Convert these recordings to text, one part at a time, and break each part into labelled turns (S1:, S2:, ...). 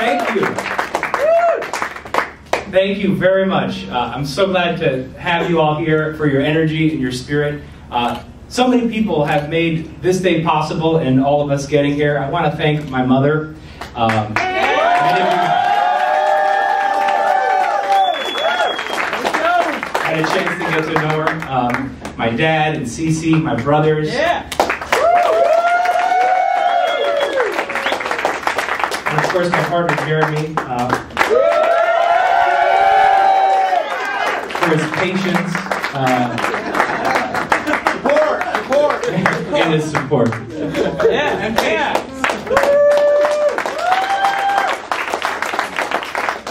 S1: Thank you. Thank you very much. I'm so glad to have you all here for your energy and your spirit. So many people have made this day possible and all of us getting here. I want to thank my mother. I had a chance to get to know her. My dad and Cece, my brothers. Yeah. And of course, my partner Jeremy. For his patience. Support. And his support. Yeah, and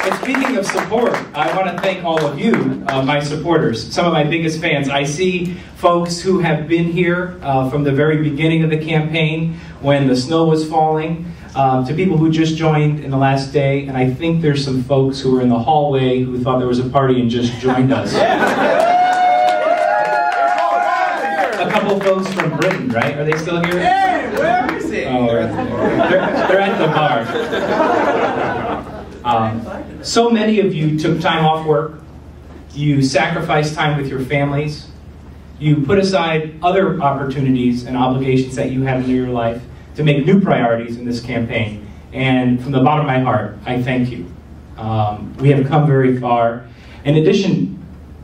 S1: And speaking of support, I want to thank all of you, my supporters, some of my biggest fans. I see folks who have been here from the very beginning of the campaign when the snow was falling, to people who just joined in the last day, and I think there's some folks who were in the hallway who thought there was a party and just joined us. A couple folks from Britain, right? Are they still here?
S2: Hey, where is it?
S1: Oh, they're at the bar. So many of you took time off work. You sacrificed time with your families. You put aside other opportunities and obligations that you had in your life to make new priorities in this campaign. And from the bottom of my heart, I thank you. We have come very far. In addition,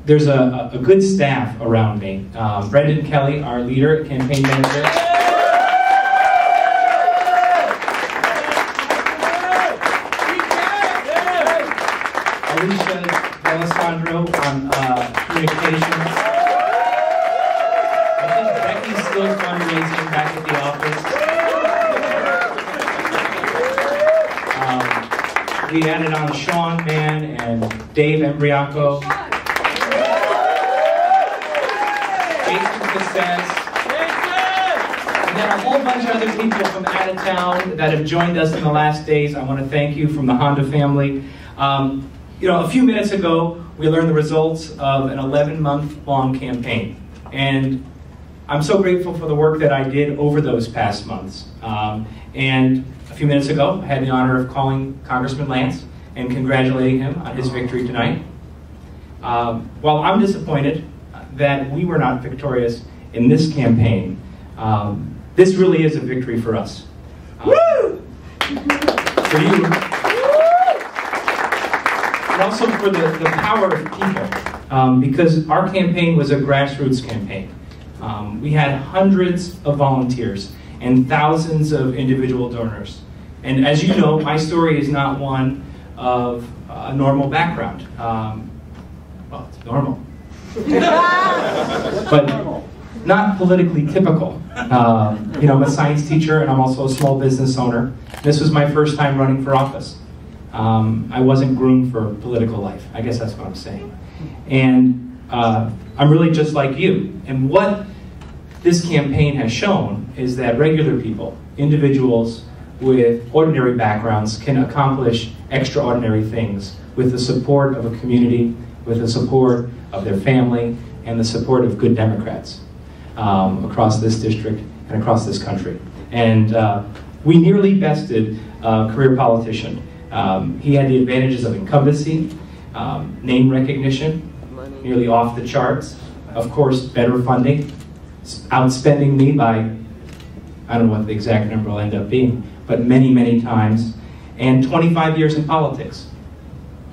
S1: there's a good staff around me. Brendan Kelly, our leader, campaign manager. Alicia D'Alessandro on communications. I think Becky's still fundraising back at the office. We added on Sean Mann and Dave Embriaco. Jason Cassez. And then a whole bunch of other people from out of town that have joined us in the last days. I want to thank you from the Honda family. You know, a few minutes ago, we learned the results of an 11-month-long campaign. And I'm so grateful for the work that I did over those past months. And a few minutes ago, I had the honor of calling Congressman Lance and congratulating him on his victory tonight. While I'm disappointed that we were not victorious in this campaign, this really is a victory for us. For you. And also for the power of people, because our campaign was a grassroots campaign. We had hundreds of volunteers and thousands of individual donors. And as you know, my story is not one of a normal background. Well, it's normal. But not politically typical. You know, I'm a science teacher and I'm also a small business owner. This was my first time running for office. I wasn't groomed for political life. I guess that's what I'm saying. And I'm really just like you. And what this campaign has shown is that regular people, individuals with ordinary backgrounds, can accomplish extraordinary things with the support of a community, with the support of their family, and the support of good Democrats across this district and across this country. And we nearly bested a career politician. He had the advantages of incumbency, name recognition, nearly off the charts, of course, better funding, outspending me by, I don't know what the exact number will end up being, but many, many times, and 25 years in politics.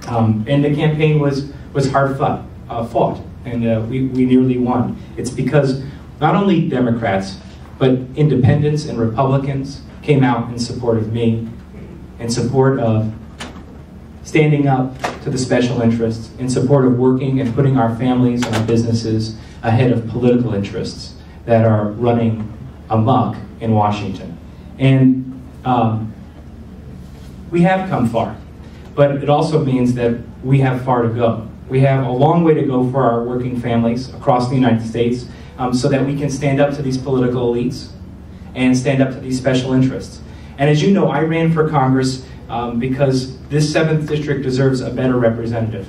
S1: And the campaign was hard fought, and we nearly won. It's because not only Democrats, but independents and Republicans came out in support of me, in support of standing up to the special interests, in support of working and putting our families and our businesses ahead of political interests that are running amok in Washington. And we have come far, but it also means that we have far to go. We have a long way to go for our working families across the United States so that we can stand up to these political elites and stand up to these special interests. And as you know, I ran for Congress because this 7th District deserves a better representative,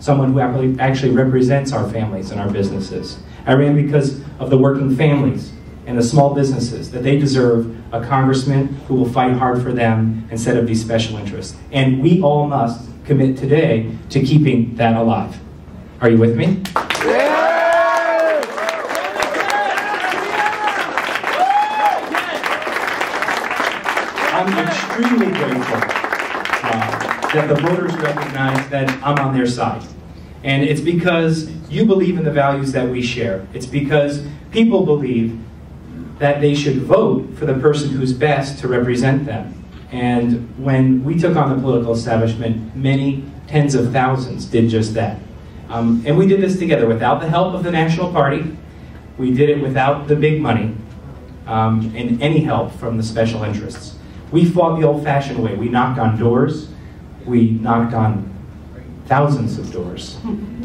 S1: someone who actually represents our families and our businesses. I ran because of the working families and the small businesses, that they deserve a congressman who will fight hard for them instead of these special interests. And we all must commit today to keeping that alive. Are you with me? I'm extremely grateful that the voters recognize that I'm on their side. And it's because you believe in the values that we share. It's because people believe that they should vote for the person who's best to represent them. And when we took on the political establishment, many tens of thousands did just that. And we did this together without the help of the National Party. We did it without the big money and any help from the special interests. We fought the old-fashioned way. We knocked on doors. We knocked on thousands of doors.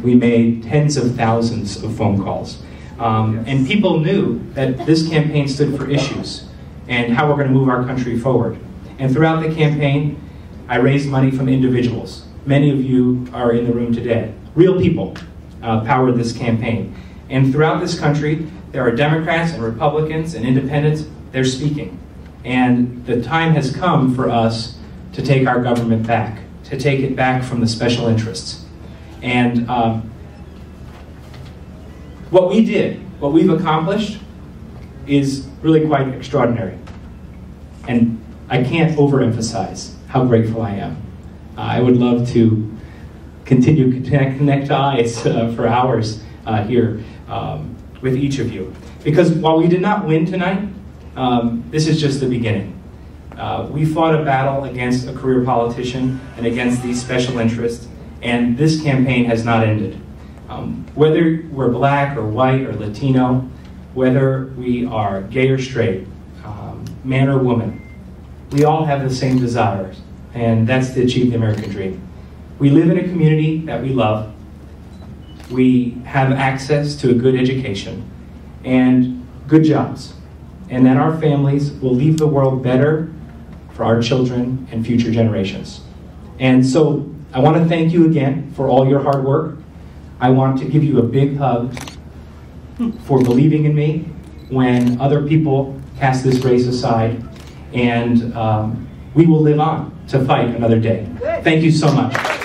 S1: We made tens of thousands of phone calls. And people knew that this campaign stood for issues and how we're going to move our country forward. And throughout the campaign, I raised money from individuals. Many of you are in the room today. Real people powered this campaign. And throughout this country, there are Democrats and Republicans and independents. They're speaking. And the time has come for us to take our government back, to take it back from the special interests. And what we did, what we've accomplished, is really quite extraordinary. And I can't overemphasize how grateful I am. I would love to continue to connect eyes for hours here with each of you. Because while we did not win tonight, this is just the beginning. We fought a battle against a career politician and against these special interests, and this campaign has not ended. Whether we're black or white or Latino, whether we are gay or straight, man or woman, we all have the same desires, and that's to achieve the American dream. We live in a community that we love. We have access to a good education and good jobs, and that our families will leave the world better for our children and future generations. And so I want to thank you again for all your hard work. I want to give you a big hug for believing in me when other people cast this race aside, and we will live on to fight another day. Thank you so much.